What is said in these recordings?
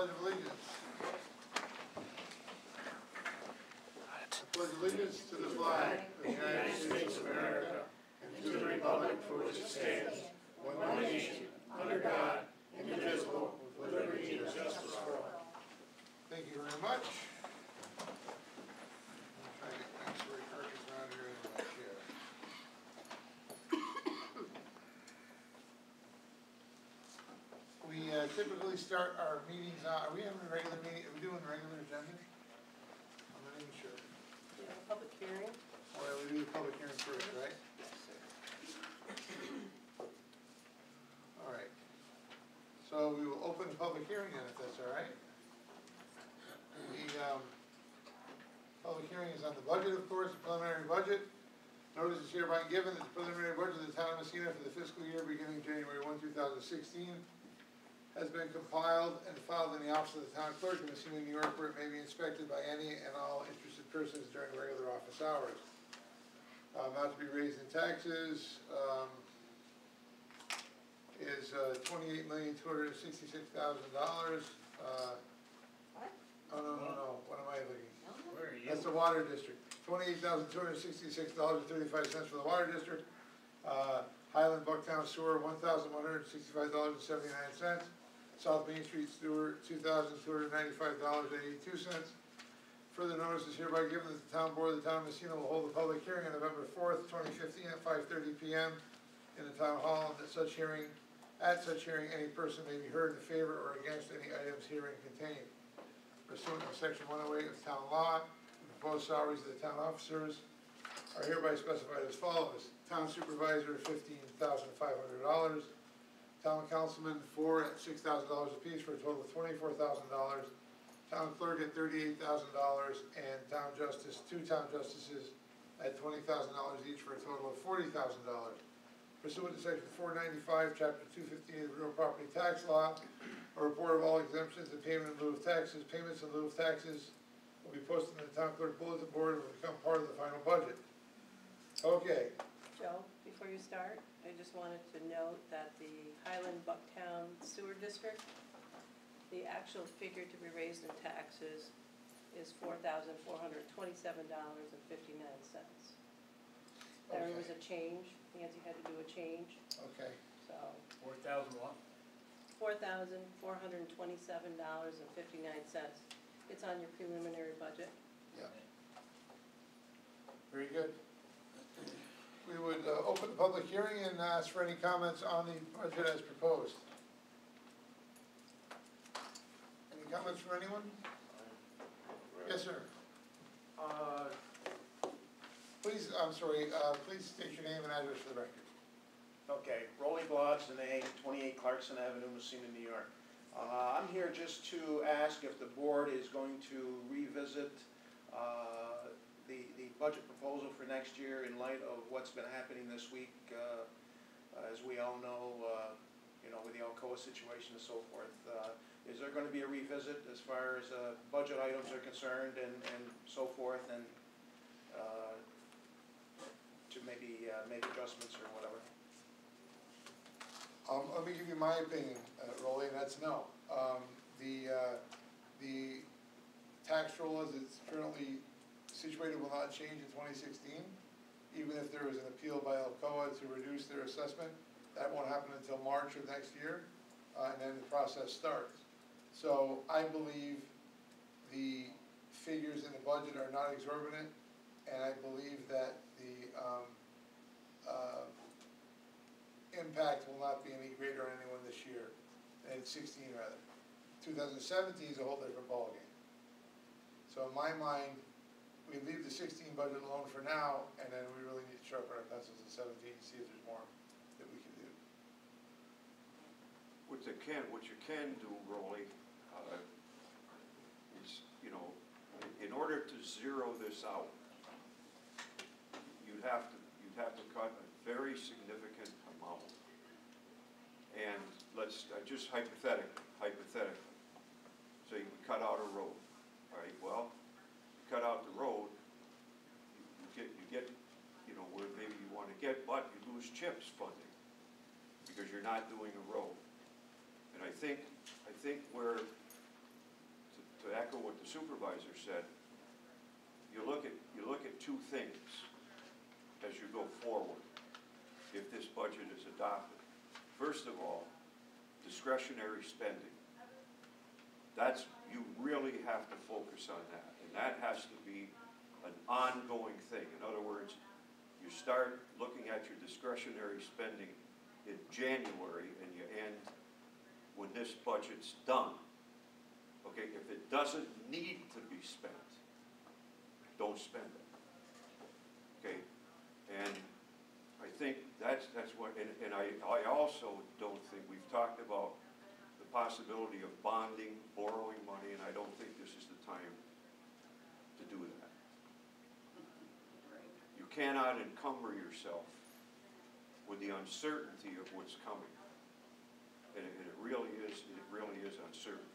Pledge of Allegiance. I pledge allegiance to the flag of the United States of America and to the republic for which it stands, one nation, under God, indivisible, with liberty and justice for all. Thank you very much. I'm trying to get my story carcass around here in my chair. We typically start our meetings out. Are we having a regular meeting? Are we doing a regular agenda? I'm not even sure. Do you have a public hearing? Well, we do the public hearing first, right? Yes, sir. All right. So we will open the public hearing then, if that's all right. The public hearing is on the budget, of course, the preliminary budget. Notice is hereby given that the preliminary budget of the town of Massena for the fiscal year beginning January 1, 2016 has been compiled and filed in the office of the town clerk in Massena, New York, where it may be inspected by any and all interested persons during regular office hours. Not to be raised in taxes is $28,266,000. What? Oh, no. What am I looking? Where are you? That's the water district. $28,266.35 for the water district. Highland Bucktown Sewer, $1,165.79. South Main Street Sewer, $2,295.82. Further notice is hereby given that the town board of the town of Massena will hold a public hearing on November 4th, 2015 at 5:30 p.m. in the town hall, and at such hearing any person may be heard in favor or against any items herein contained. Pursuant to section 108 of town law, the proposed salaries of the town officers are hereby specified as follows. Town supervisor, $15,500. Town councilman, 4 at $6,000 apiece for a total of $24,000. Town clerk at $38,000, and town justice, 2 town justices at $20,000 each for a total of $40,000. Pursuant to section 495, chapter 215 of the real property tax law, a report of all exemptions and payment in lieu of taxes, payments in lieu of taxes will be posted in the town clerk bulletin board and will become part of the final budget. Okay. Joe, before you start, I just wanted to note that the Highland Bucktown Sewer District, the actual figure to be raised in taxes is $4,427.59. There was a change. Nancy had to do a change. Okay. So 4,000 what? $4,427.59. It's on your preliminary budget. Yeah. Very good. We would open the public hearing and ask for any comments on the budget as proposed. Any comments from anyone? Yes, sir. Please, I'm sorry, please state your name and address for the record. Okay, Rolly Blod's the name, 28 Clarkson Avenue, Massena, New York. I'm here just to ask if the board is going to revisit the budget proposal for next year in light of what's been happening this week. As we all know, with the Alcoa situation and so forth. Is there going to be a revisit as far as budget items are concerned and so forth, and to maybe make adjustments or whatever? Let me give you my opinion, Rolly, and that's no. The tax roll as it's currently situated will not change in 2016, even if there is an appeal by Alcoa to reduce their assessment. That won't happen until March of next year, and then the process starts. So I believe the figures in the budget are not exorbitant, and I believe that the impact will not be any greater on anyone this year than 16 rather. 2017 is a whole different ballgame. So in my mind, we leave the 16 budget alone for now, and then we really need to sharpen our pencils in 17 and see if there's more that we can do. What you can do, Rolly, is, in order to zero this out, you'd have to cut a very significant amount. And just hypothetically, so you cut out a road, right? Well, you cut out the road, you get where maybe you want to get, but you lose CHIPS funding because you're not doing a road. And I think where echo what the supervisor said, you look at two things as you go forward, if this budget is adopted. First of all, discretionary spending. You really have to focus on that, and that has to be an ongoing thing. In other words, you start looking at your discretionary spending in January and you end when this budget's done. Okay, if it doesn't need to be spent, don't spend it. Okay, and I think that's what, and I also don't think, we've talked about the possibility of bonding, borrowing money, and I don't think this is the time to do that. You cannot encumber yourself with the uncertainty of what's coming. And it really is uncertain.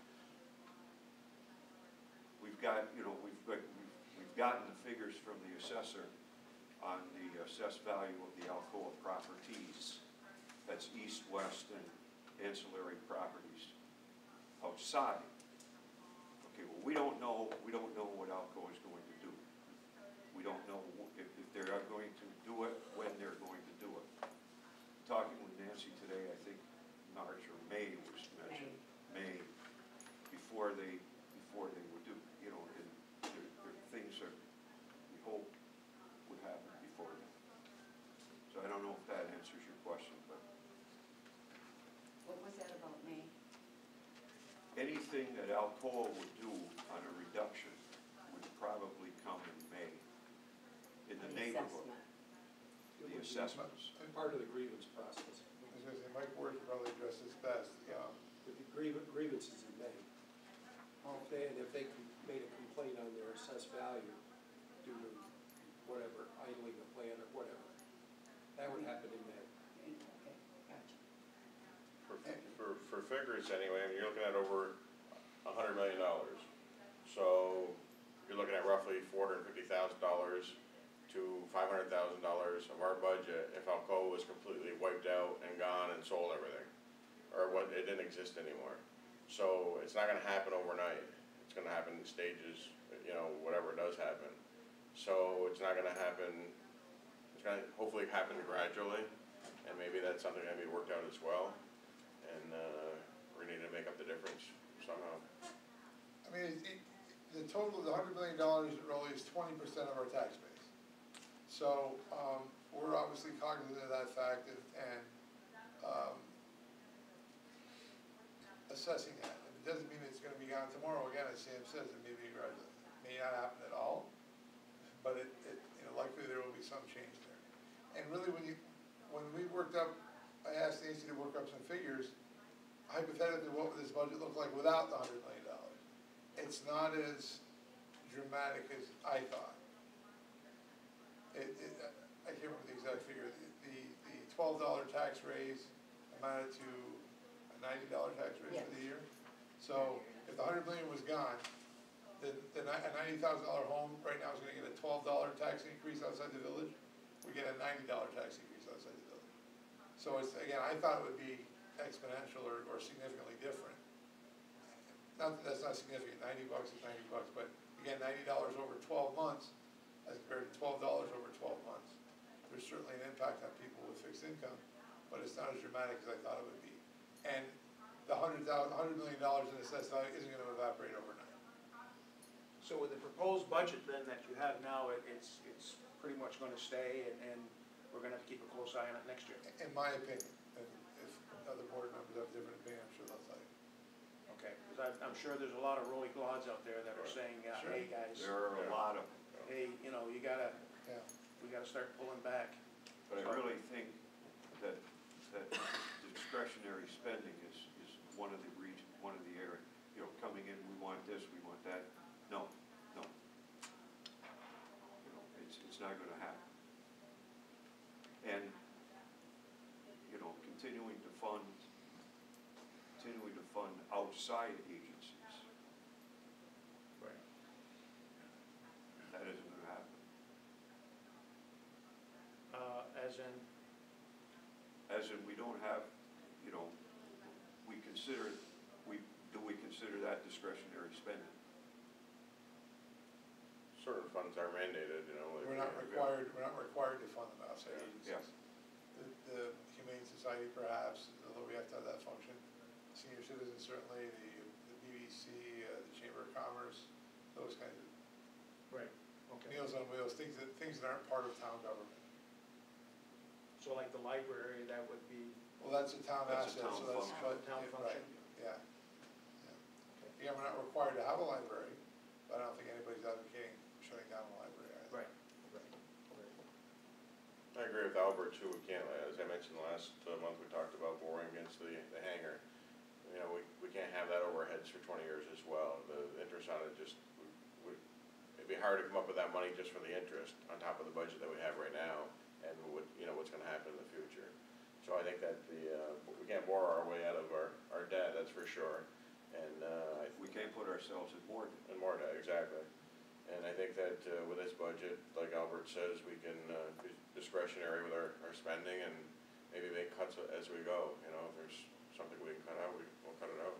We've got, we've gotten the figures from the assessor on the assessed value of the Alcoa properties. That's east, west, and ancillary properties outside. Okay, well, we don't know what Alcoa is going to do. We don't know if they're going to do it, when they're going to do it. Talking with Nancy today, I think March or May was mentioned. May, before they would do, and there things are, we hope, would happen before then. So I don't know if that answers your question, but. What was that about me? Anything that Alcoa would do on a reduction would probably come in May, in the neighborhood. The assessments. And part of the grievance process. I was gonna say, Mike Ward could probably address this best. But the grievance is in May. If they made a complaint on their assessed value due to whatever, idling the plan or whatever, that would happen in May. Okay, gotcha. For figures anyway, I mean, you're looking at over $100 million. So you're looking at roughly $450,000 to $500,000 of our budget if Alcoa was completely wiped out and gone and sold everything, or what, it didn't exist anymore. So it's not gonna happen overnight. It's gonna happen in stages, whatever does happen. So it's not gonna happen, it's gonna hopefully happen gradually, and maybe that's something that can be worked out as well. And we need to make up the difference somehow. I mean, the total of the $100 million really is 20% of our tax base. So, we're obviously cognizant of that fact and assessing that. It doesn't mean it's gonna be gone tomorrow. Again, as Sam says, it may be gradual. It may not happen at all, but likely there will be some change there. And really, when we worked up, I asked Nancy to work up some figures, hypothetically, what would this budget look like without the $100 million? It's not as dramatic as I thought. I can't remember the exact figure. The $12 tax raise amounted to a $90 tax raise for the year. So if the $100 million was gone, then a $90,000 home right now is going to get a $12 tax increase outside the village. We get a $90 tax increase outside the village. So it's, again, I thought it would be exponential or significantly different. Not that that's not significant. $90 is $90, but again, $90 over 12 months as compared to $12 over 12 months. There's certainly an impact on people with fixed income, but it's not as dramatic as I thought it would be. And the $100 million in assessed value isn't going to evaporate overnight. So with the proposed budget then that you have now, it's pretty much gonna stay, and we're gonna have to keep a close eye on it next year. In my opinion, and if other board members have different opinion, I'm sure they'll tell you. Okay, because I'm sure there's a lot of rolly glods out there that are saying, Sure. hey, guys, There are a lot of them. hey, you gotta, Yeah. we gotta start pulling back. But I really think that discretionary spending is one of the areas, coming in, we want this, we want that. No. It's not gonna happen. And, continuing to fund outside agencies. Right. That isn't gonna happen. As in, we don't have, we consider that discretionary spending? certain funds are mandated, you know, like. We're not required to fund them outside Yeah. agencies. The Humane Society perhaps, although we have to have that function. Senior Citizens certainly, the BBC, the Chamber of Commerce, those kinds of Right, okay. Meals on Wheels, things that aren't part of town government. So like the library, that would be, Well, that's a town That's a asset, town so that's, function. but, Town yeah, function. right, yeah. Yeah, we're not required to have a library, but I don't think anybody's advocating shutting down a library either. right. I agree with Albert too, we can't, as I mentioned last month, we talked about boring against the hangar. You know, we can't have that over our heads for 20 years as well, the interest on it just, it'd be hard to come up with that money just for the interest on top of the budget that we have right now, and what, you know, what's gonna happen in the future. So I think that we can't bore our way out of our debt, that's for sure, and, We can't put ourselves in more debt. and more debt, exactly. And I think that with this budget, like Albert says, we can be discretionary with our spending and maybe make cuts as we go, you know, if there's something we can cut out, we'll cut it out.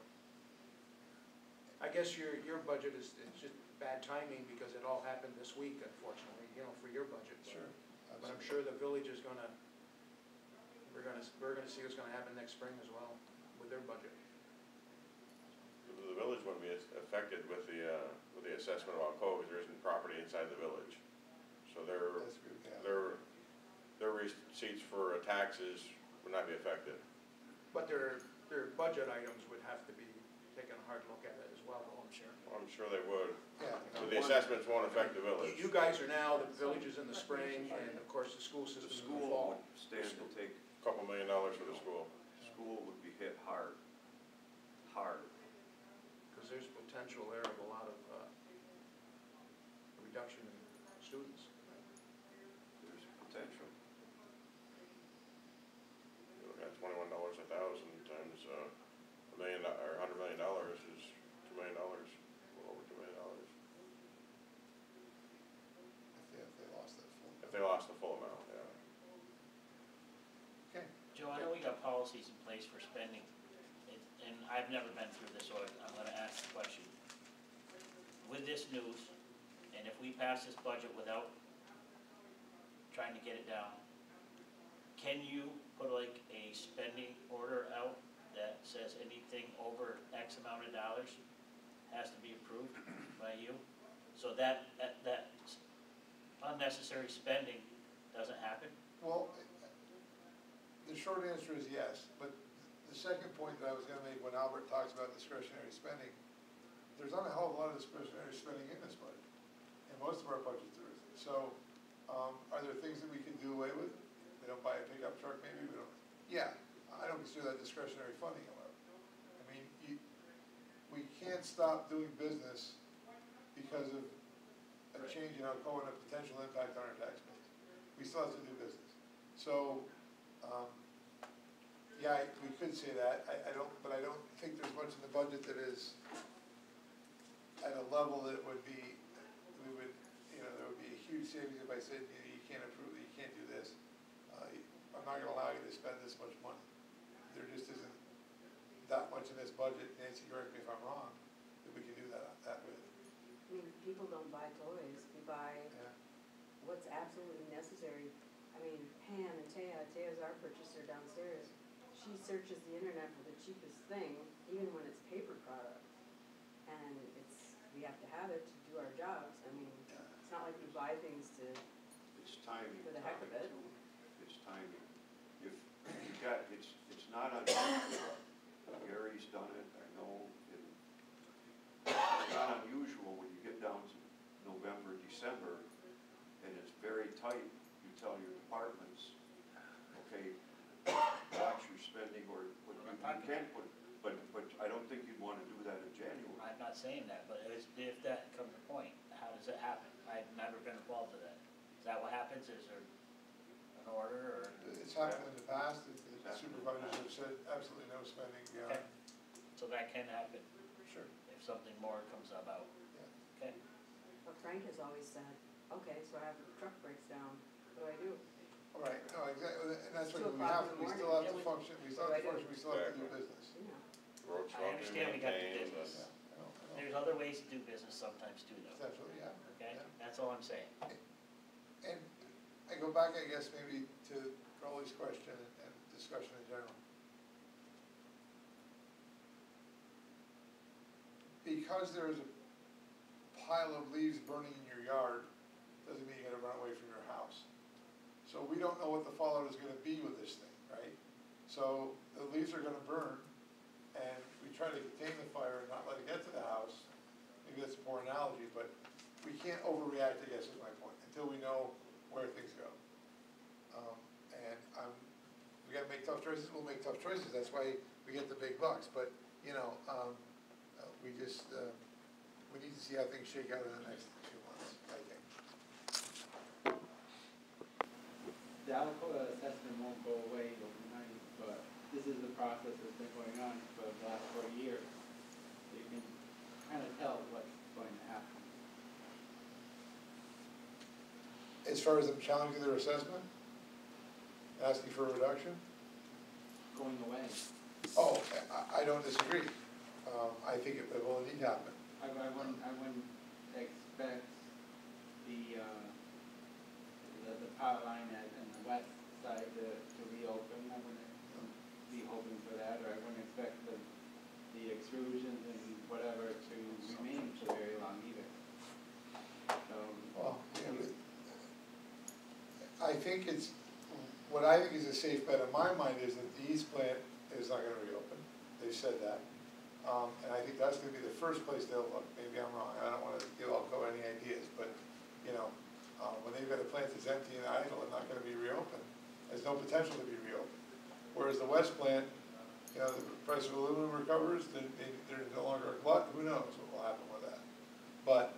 I guess your budget is just bad timing because it all happened this week, unfortunately, you know, for your budget. Sure. But I'm sure the village is gonna, we're gonna see what's gonna happen next spring as well with their budget. The village wouldn't be affected with the assessment of Alcoa, because there isn't property inside the village. So That's good, yeah. their receipts for taxes would not be affected. But their budget items would have to be taking a hard look at it as well, though, I'm sure. I'm sure they would. Yeah. So the assessments won't affect the village. You guys are now, the village is in the spring, and of course, the school The system is in the school fall. would stand to take, $2 million for the school. school would be hit hard, hard. Because there's potential there of a lot of reduction in students. There's potential. You're looking at $21 a thousand times $1 million, or $100 million is $2 million, a little over $2 million. If they lost that full. If they lost the full amount, yeah. Okay. Joe, I know we got policies in place for spending, and I've never been through this, so I'm gonna ask the question. With this news, and if we pass this budget without trying to get it down, can you put like a spending order out that says anything over X amount of dollars has to be approved by you? So that unnecessary spending doesn't happen? Well, the short answer is yes, but the second point that I was gonna make when Albert talks about discretionary spending, there's not a hell of a lot of discretionary spending in this budget. In most of our budgets there isn't. So, are there things that we can do away with? We don't buy a pickup truck, maybe we don't. Yeah, I don't consider that discretionary funding, however. I mean, we can't stop doing business because of a change in Alcoa and a potential impact on our tax base. We still have to do business. So, yeah, we could say that, but I don't think there's much in the budget that is at a level that would be, we would, you know, there would be a huge savings if I said, you know, you can't approve it, you can't do this. I'm not gonna allow you to spend this much money. There just isn't that much in this budget, Nancy, correct me if I'm wrong, that we can do that with. I mean, people don't buy toys, we buy Yeah. what's absolutely necessary. I mean, Pam and Taya's our purchaser downstairs. She searches the internet for the cheapest thing, even when it's paper product. And we have to have it to do our jobs. I mean, it's not like we buy things It's timing. for the heck of it. It's timing. If you got, it's not unusual. Gary's done it, I know. It's not unusual when you get down to November, December, and it's very tight. You tell your departments, okay, watch your spending, or what you can't put, but I don't think you'd want to do that in January. I'm not saying that, but if that comes to point, how does it happen? I've never been involved with that. Is that what happens? Is there an order, or? It's happened in the past, the supervisors have said absolutely no spending beyond. Okay. So that can happen Sure. if something more comes about. Okay. But Frank has always said, okay, so I have a truck breaks down, what do I do? All right, no, exactly, and that's what 2 we o'clock have, in the we still morning. have to function, we still have to function, we still have to do Exactly. business. You know, Roads I not understand we got the maintained, business. Yeah, I don't there's other ways to do business sometimes too, though, Essentially, yeah. okay? Yeah. That's all I'm saying. And I go back, I guess, maybe to Crowley's question and discussion in general. Because there is a pile of leaves burning in your yard, doesn't mean you gotta run away from your house. So we don't know what the fallout is gonna be with this thing, right? So the leaves are gonna burn, and we try to contain the fire and not let it get to the house. Maybe that's a poor analogy, but we can't overreact, I guess is my point, until we know where things go. And we gotta make tough choices, we'll make tough choices, that's why we get the big bucks, but, we need to see how things shake out in the next few months, I think. The Alcoa assessment won't go away overnight, but this is a process that's been going on for the last 4 years. You can kind of tell what's going to happen. As far as them challenging their assessment, asking for a reduction, Going away. oh, I don't disagree. I think it will indeed happen. I wouldn't expect the power line on the west side to reopen. I wouldn't be hoping for that, or I wouldn't expect the extrusions and whatever to remain for very long either. So. Well, I think what I think is a safe bet in my mind is that the east plant is not gonna reopen. They've said that. And I think that's gonna be the first place they'll look. Maybe I'm wrong. I don't wanna give Alcoa any ideas, but, when they've got a plant that's empty and idle and not gonna be reopened, there's no potential to be reopened. Whereas the west plant, the price of aluminum recovers, they're no longer a glut, who knows what will happen with that. But,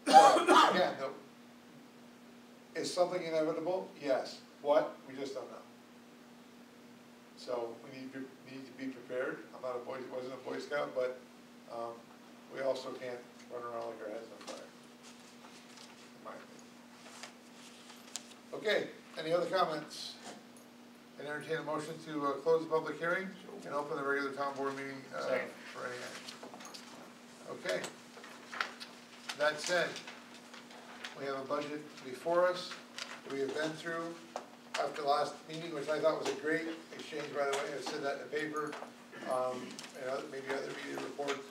again, is something inevitable? Yes. What? We just don't know. So we need to be prepared. Wasn't a Boy Scout, but we also can't run around like our heads on fire, in my opinion. Okay, any other comments? And entertain a motion to close the public hearing and open the regular town board meeting for any action. Okay. That said, we have a budget before us. We have been through after the last meeting, which I thought was a great exchange, by the way. I said that in the paper, and maybe other media reports.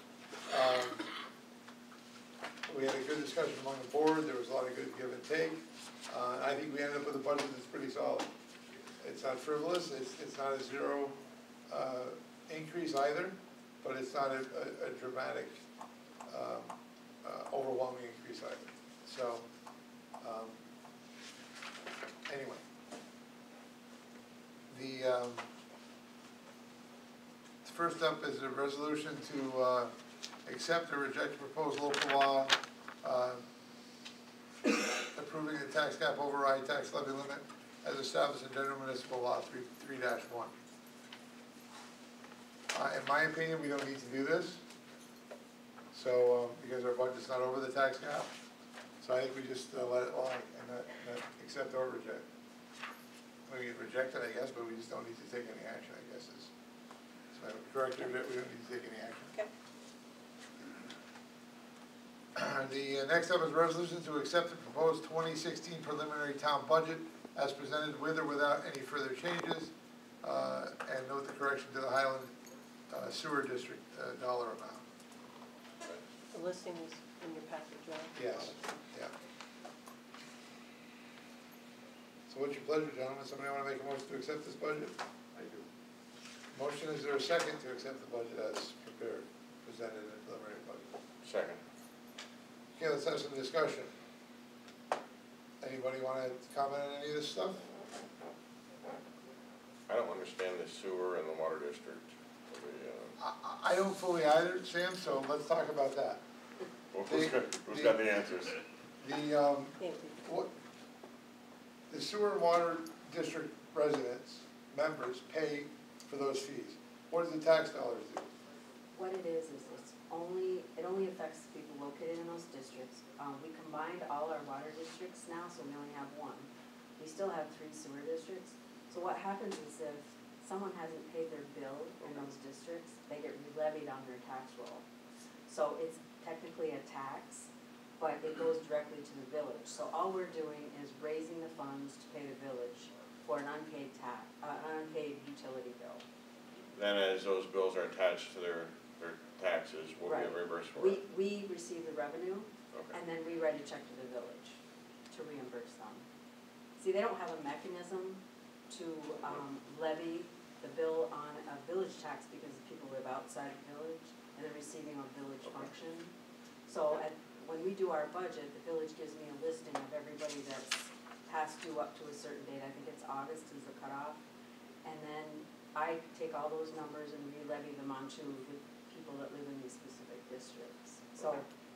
We had a good discussion among the board. There was a lot of good give and take. I think we ended up with a budget that's pretty solid. It's not frivolous. It's not a zero increase either, but it's not a dramatic, overwhelming increase either. So, anyway. First up is a resolution to accept or reject the proposed local law approving the tax cap override tax levy limit as established in General Municipal Law 3-1. In my opinion, we don't need to do this. So, because our budget's not over the tax cap. So I think we just let it lie and not accept or reject. We can reject it, I guess, but we just don't need to take any action, I guess is. So correct, we don't need to take any action. Okay. The next up is resolution to accept the proposed 2016 preliminary town budget as presented with or without any further changes, and note the correction to the Highland Sewer District dollar amount. The listing is in your package, right? Yes, yeah. So what's your pleasure, gentlemen? Somebody want to make a motion to accept this budget? I do. Motion, is there a second to accept the budget as prepared, presented in the preliminary budget? Second. Okay, let's have some discussion. Anybody want to comment on any of this stuff? I don't understand the sewer and the water district. I don't fully either, Sam, so let's talk about that. Well, who's got the answers? The sewer and water district residents, members, pay for those fees. What does the tax dollars do? What it is it only affects people located in those districts. We combined all our water districts now, so we only have one. We still have 3 sewer districts. So what happens is if someone hasn't paid their bill in those districts, they get levied on their tax roll. So it's technically a tax, but it goes directly to the village. So all we're doing is raising the funds to pay the village for an unpaid unpaid utility bill. Then as those bills are attached to their taxes, we'll get Right. reimbursed for it. We receive the revenue, Okay. and then we write a check to the village to reimburse them. See, they don't have a mechanism to levy the bill on a village tax because people live outside the village and they're receiving a village function. So when we do our budget, the village gives me a listing of everybody that's past due up to a certain date. I think it's August is the cutoff. And then I take all those numbers and re-levy them onto the people that live in these specific districts. So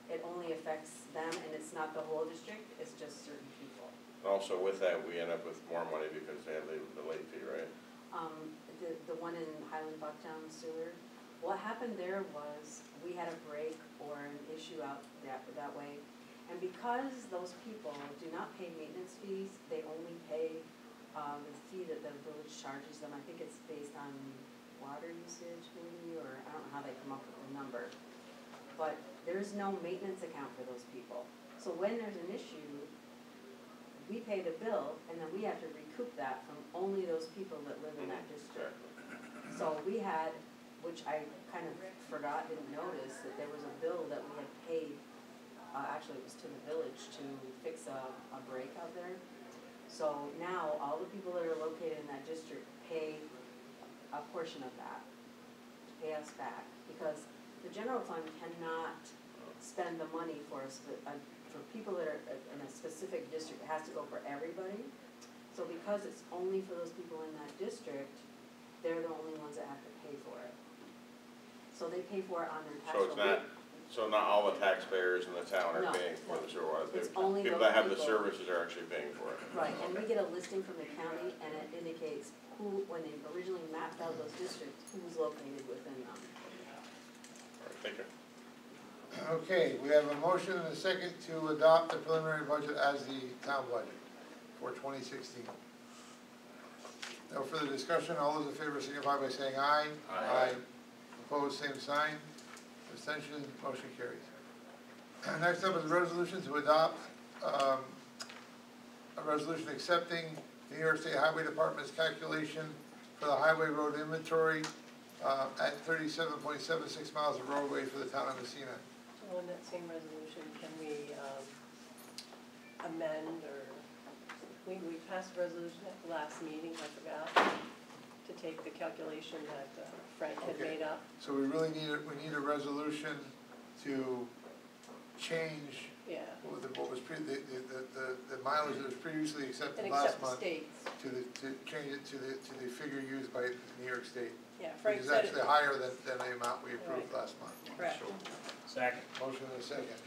it only affects them, and it's not the whole district, it's just certain people. And also with that, we end up with more money because they have the late fee, right? The one in Highland Bucktown sewer, what happened there was, we had a break or an issue out that way. And because those people do not pay maintenance fees, they only pay the fee that the village charges them. I think it's based on water usage maybe, or I don't know how they come up with the number. But there's no maintenance account for those people. So when there's an issue, we pay the bill, and then we have to recoup that from only those people that live in that district. So we had, which I kind of forgot, didn't notice, that there was a bill that we had paid, actually it was to the village to fix a break out there. So now, all the people that are located in that district pay a portion of that, to pay us back, because the general fund cannot spend the money for for people that are in a specific district. It has to go for everybody. So because it's only for those people in that district, they're the only ones that have to pay for it. So they pay for it on their tax So it's bill. so not all the taxpayers in the town are No. paying for the sewer water. It's only People those that have the people. services are actually paying for it. Right, and we get a listing from the county, and it indicates who, when they originally mapped out those districts, who's located within them. All right, thank you. Okay, we have a motion and a second to adopt the preliminary budget as the town budget for 2016. No further discussion, all those in favor signify by saying aye. Aye. Opposed, same sign. Abstention, motion carries. Next up is a resolution to adopt a resolution accepting the New York State Highway Department's calculation for the highway road inventory at 37.76 miles of roadway for the town of Massena. So in that same resolution, can we amend, or, we passed a resolution at the last meeting, I forgot, to take the calculation that Frank had Okay. made up. So we really need a resolution to change Yeah, what was the mileage that was previously accepted and last accept the month states. to change it to the figure used by New York State. Yeah, Which Frank is said it. actually higher than the amount we approved Right. last month. Correct. Second. Motion and a second.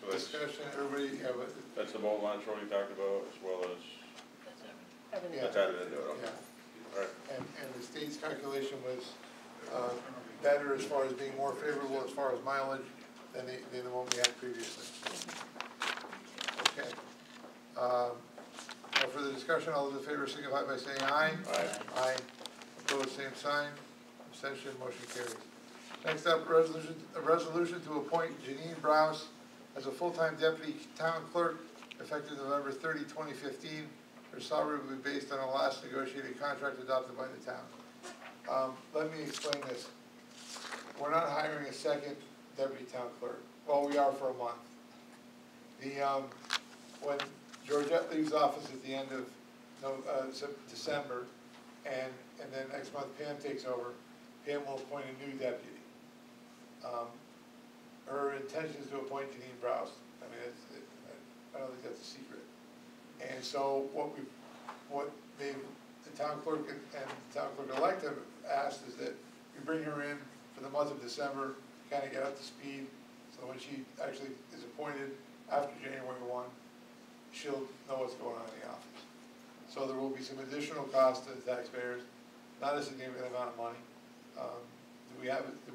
So that's, Discussion, everybody, yeah, but, that's the bolt launch road you talked about as well as, That's it. Everything. Yeah. that's added into it, okay. yeah. All right. And the state's calculation was better as far as being more favorable as far as mileage than the one we had previously. Okay. No further discussion, all those in favor signify by saying aye. Aye. Aye. Opposed, same sign. Abstention, motion carries. Next up, a resolution to appoint Janine Browse as a full-time deputy town clerk effective November 30, 2015. Her salary will be based on a last negotiated contract adopted by the town. Let me explain this. We're not hiring a second deputy town clerk. Well, we are for a month. When Georgette leaves office at the end of December, and then next month Pam takes over, Pam will appoint a new deputy. Her intention is to appoint Janine Browse. I mean, I don't think that's a secret. And so what the town clerk and town clerk-elect have asked is that we bring her in for the month of December, kind of get up to speed, so when she actually is appointed after January 1, she'll know what's going on in the office. So there will be some additional cost to the taxpayers, not a significant amount of money. Do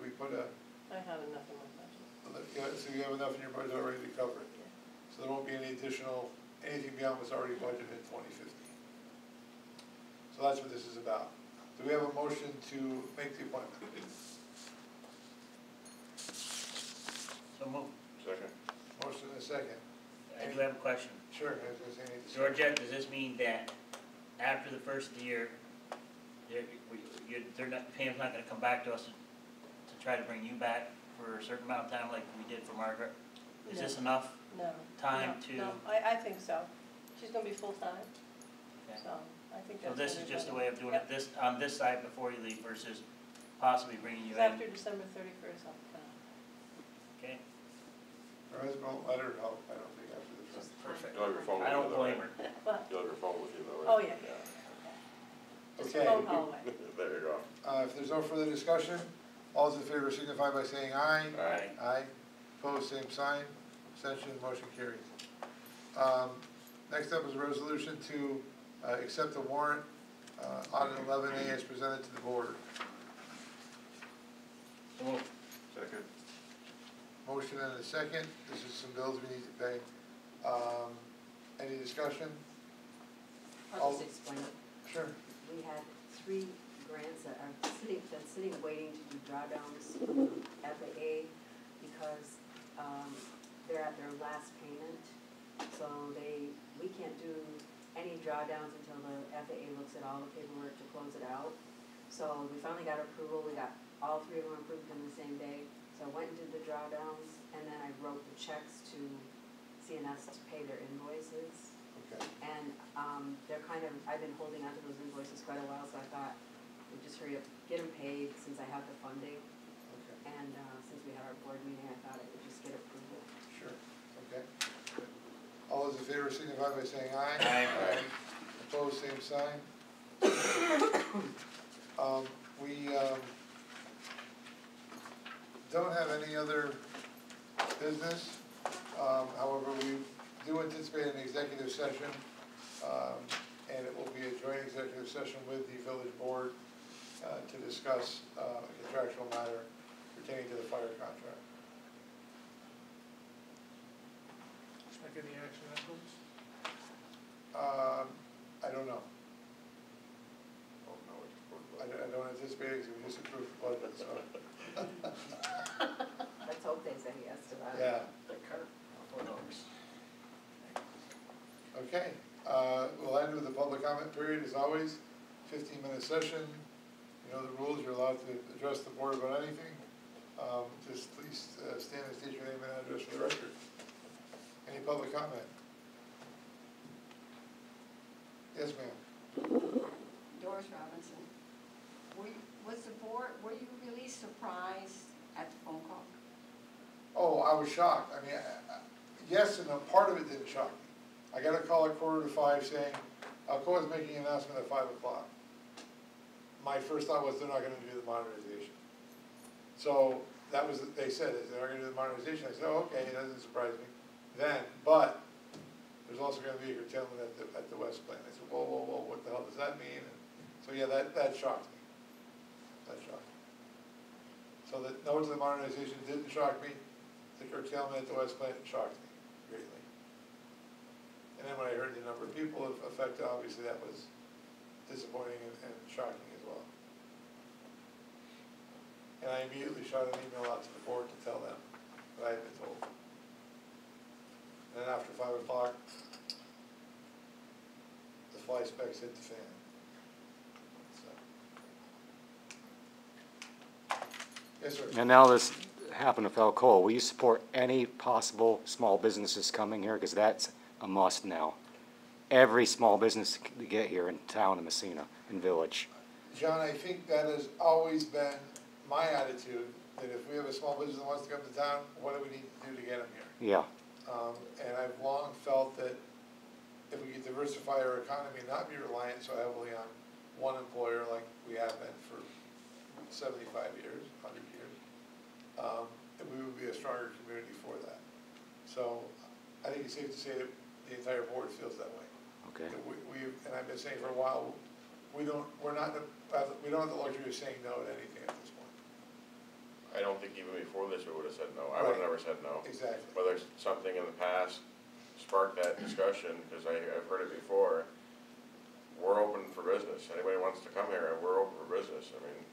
we put a, I have enough in my budget. so you have enough in your budget already to cover it? So there won't be any additional, anything beyond what's already budgeted in 2015. So that's what this is about. Do we have a motion to make the appointment? So move. Second. Motion and a second. I do have a question. Sure, I was gonna say, any discussion? Georgette, does this mean that after the first year, Pam's not gonna come back to us to try to bring you back for a certain amount of time like we did for Margaret? Is this enough No. time no, to? No, I think so. She's gonna be full-time, Okay. so I think So that's. this gonna is be just a better. way of doing Yep. it this, on this side before you leave versus possibly bringing you It's in? after December 31st, I'll come. Okay, Her husband won't let her help, I don't think, after the first. perfect. You'll have your phone with I you don't though, blame right? her. But, You'll have your phone with you though, oh, right? yeah. Just Okay. a phone call away. There you go. If there's no further discussion, all those in favor signify by saying aye. Aye. Aye. Opposed, same sign. Abstention, motion carries. Next up is a resolution to accept the warrant, audit 11A as presented to the board. So move. Second. Motion and a second. This is some bills we need to pay. Any discussion? I'll just explain it. Sure. We had 3 grants that are been sitting waiting to do drawdowns from FAA because they're at their last payment. So we can't do any drawdowns until the FAA looks at all the paperwork to close it out. So we finally got approval. We got all 3 of them approved in the same day. So I went and did the drawdowns, and then I wrote the checks to CNS to pay their invoices. Okay. And they're I've been holding on to those invoices quite a while, so I thought we'd just hurry up, get them paid since I have the funding. Okay. And since we had our board meeting, I thought I would just get approval. Sure. Okay. All those in favor signify by saying aye. Aye. Opposed, same sign. We don't have any other business. However, we do anticipate an executive session, and it will be a joint executive session with the village board to discuss a contractual matter pertaining to the fire contract. Expect any action afterwards? I don't know. Oh, no, it's- I don't anticipate it because we just approved the budget, so. Let's hope they say yes to that. Yeah, The cart before the horse. okay. We'll end with the public comment period as always. 15-minute session. You know the rules, you're allowed to address the board about anything. Just please stand and state your name and address for the record. Any public comment? Yes, ma'am. Doris Robinson. Were you really surprised at the phone call? Oh, I was shocked. I mean, yes, and a part of it didn't shock me. I got a call at 4:45 saying, Alcoa's making an announcement at 5 o'clock. My first thought was they're not gonna do the modernization. So, that was, they said, they're not gonna do the modernization. I said, oh, okay, that doesn't surprise me then, but there's also gonna be a curtailment at the West Plant. I said, whoa, whoa, whoa, what the hell does that mean? And so, yeah, that shocked me. That shocked me. So the no to the modernization didn't shock me. The curtailment at the West Plant shocked me greatly. And then when I heard the number of people affected, obviously that was disappointing and shocking as well. And I immediately shot an email out to the board to tell them what I had been told. And then after 5 o'clock, the fly specks hit the fan. So. Yes, sir. And now this happened with Alcoa, will you support any possible small businesses coming here? Because that's a must now. Every small business to get here in town in Massena, in Village. John, I think that has always been my attitude, that if we have a small business that wants to come to town, what do we need to do to get them here? Yeah, And I've long felt that if we could diversify our economy and not be reliant so heavily on one employer like we have been for 75 years, 100 years, we would be a stronger community for that. So I think it's safe to say that the entire board feels that way. okay. That and I've been saying for a while, we don't have the luxury of saying no to anything at this point. I don't think even before this we would have said no. I would have never said no. Exactly. Whether something in the past sparked that discussion, because I've heard it before, we're open for business. Anybody wants to come here, we're open for business. I mean,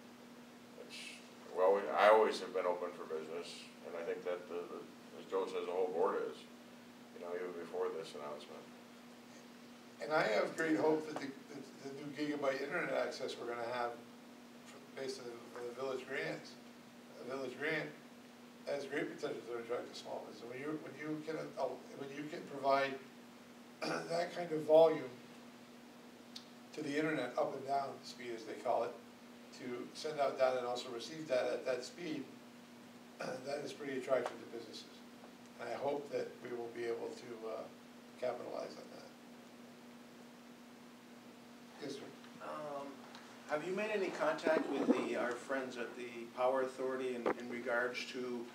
I always have been open for business, and I think that feels as a whole board is, you know, even before this announcement. And I have great hope that the new gigabyte internet access we're gonna have based on the village grants. The village grant has great potential to attract a small business. When you can provide that kind of volume to the internet, up and down speed as they call it, to send out data and also receive data at that speed, that is pretty attractive to businesses. And I hope that we will be able to capitalize on that. Yes, sir. Have you made any contact with our friends at the Power Authority in regards to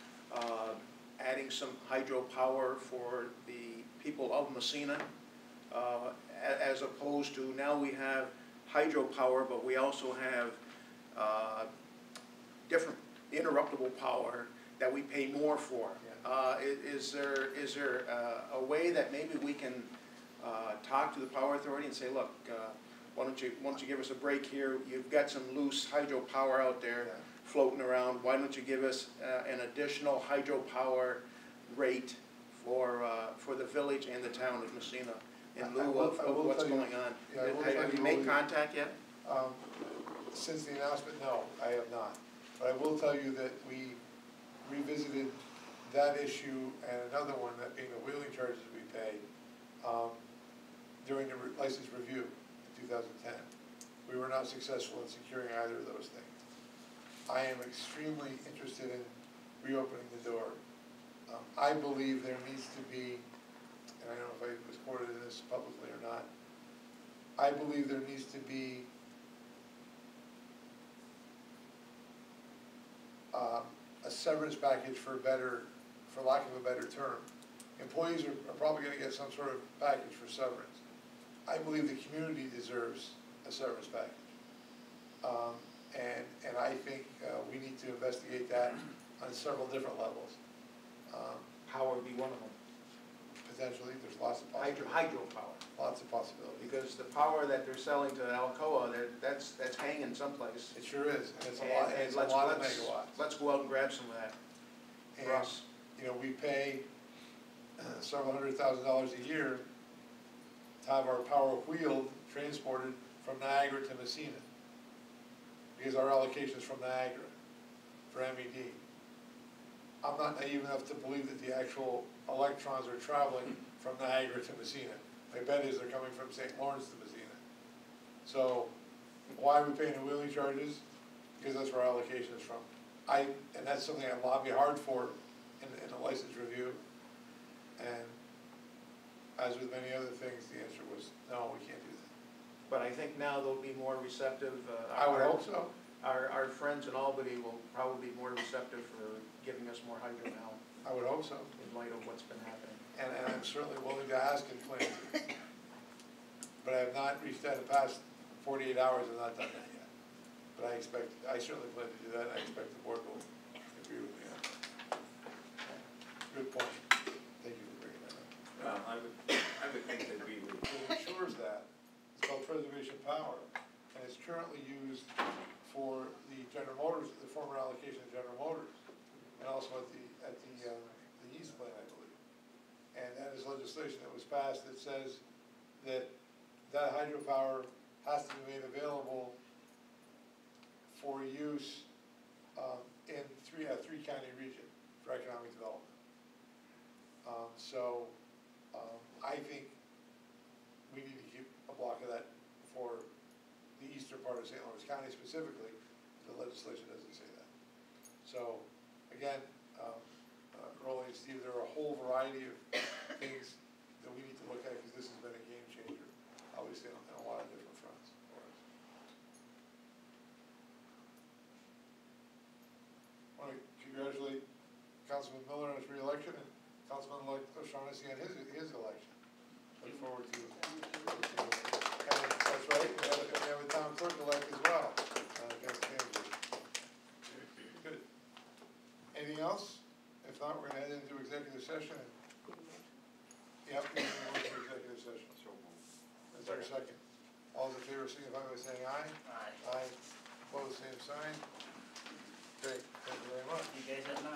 adding some hydropower for the people of Massena? As opposed to now we have hydropower, but we also have different interruptible power that we pay more for. Is there a way that maybe we can talk to the Power Authority and say, look, why don't you give us a break here? You've got some loose hydropower out there floating around. Why don't you give us an additional hydropower rate for the village and the town of Massena in lieu of what's going on? Have you made contact yet? Since the announcement, no, I have not. But I will tell you that we revisited that issue and another one, that being the wheeling charges we pay, during the license review in 2010. We were not successful in securing either of those things. I am extremely interested in reopening the door. I believe there needs to be, and I don't know if I was quoted in this publicly or not, I believe there needs to be a severance package for lack of a better term. Employees are probably going to get some sort of package for severance. I believe the community deserves a severance package. And I think we need to investigate that on several different levels. Power would be one of them. Potentially, there's lots of possibilities. Hydropower. Lots of possibilities. Because the power that they're selling to Alcoa, that's hanging someplace. It sure is, and it's a lot of megawatts. Let's go out and grab some of that for And, us. you know, we pay several $100,000 a year to have our power wheeled, transported from Niagara to Massena, because our allocation is from Niagara for MED. I'm not naive enough to believe that the actual electrons are traveling from Niagara to Massena. My bet is they're coming from St. Lawrence to Massena. So why are we paying the wheeling charges? Because that's where our allocation is from. And that's something I lobby hard for in the license review. And as with many other things, the answer was, no, we can't do that. But I think now they'll be more receptive. I would hope so. Our friends in Albany will probably be more receptive for giving us more hydro now, I would hope so. in light of what's been happening. And I'm certainly willing to ask and plan. But I have not reached that in the past 48 hours, and not done that yet. But I certainly plan to do that, and I expect the board will agree with me on that. Good point. Thank you for bringing that up. Well, I would think that we would. What ensures that, it's called preservation power, and it's currently used for the General Motors, the former allocation of General Motors, and also at the East plant, I believe. And that is legislation that was passed that says that hydropower has to be made available for use in three county region for economic development. I think we need to keep a block of that for the eastern part of St. Lawrence County specifically. The legislation doesn't say that. So, again, Rolly and Steve, there are a whole variety of things that we need to look at, because this has been a game changer, obviously, on a lot of different fronts for us. I want to congratulate Councilman Miller on his re-election, and Councilman-elect O'Shaughnessy on his election. Look forward to it. And that's right, we have a town clerk-elect as well. Good. Anything else? If not, we're going to head into executive session. Yep, we're going to go into executive session. Is there a second? All those in favor signify by saying aye. Aye. Aye. Opposed, same sign. Great, thank you very much. You guys at 9?